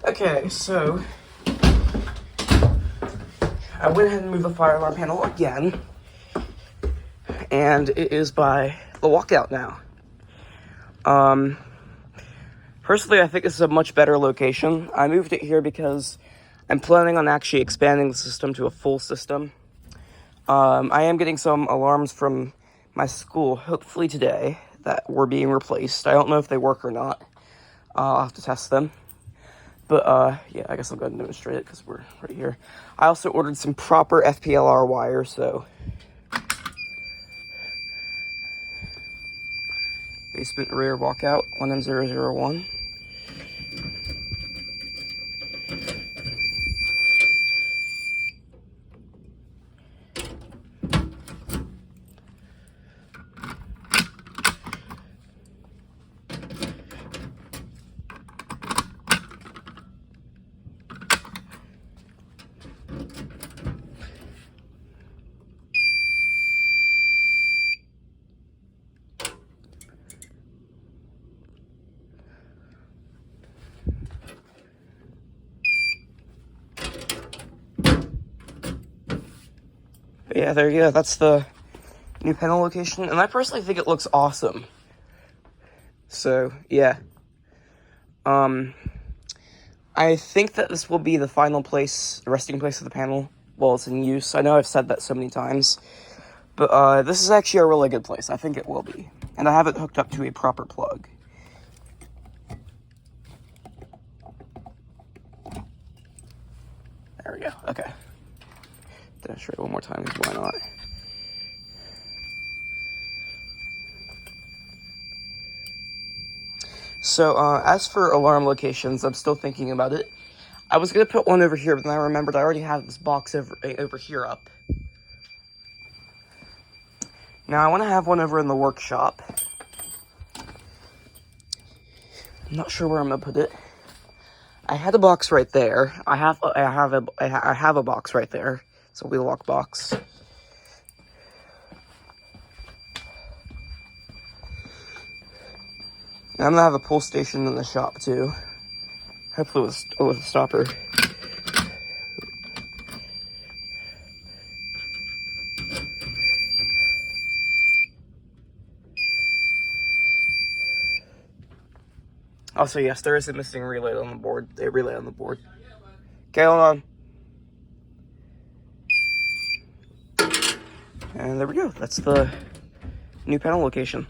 Okay, so I went ahead and moved the fire alarm panel again, and it is by the walkout now. Personally, I think this is a much better location. I moved it here because I'm planning on actually expanding the system to a full system. I am getting some alarms from my school, hopefully today, that were being replaced. I don't know if they work or not. I'll have to test them. But, yeah, I guess I'll go ahead and demonstrate it because we're right here. I also ordered some proper FPLR wire, so... Basement rear walkout, 1M001. But yeah, there you go. That's the new panel location, and I personally think it looks awesome. So, yeah. I think that this will be the final place, the resting place of the panel while it's in use. I know I've said that so many times, but this is actually a really good place. I think it will be. And I have it hooked up to a proper plug. There we go. Okay. Demonstrate one more time, because why not? So, as for alarm locations, I'm still thinking about it. I was going to put one over here, but then I remembered I already have this box over here up. Now, I want to have one over in the workshop. I'm not sure where I'm going to put it. I had a box right there. I have a box right there. It's a wheel lock box. And I'm gonna have a pull station in the shop too. Hopefully with a stopper. Also, yes, there is a missing relay on the board. A relay on the board. Okay, hold on. And there we go. That's the new panel location.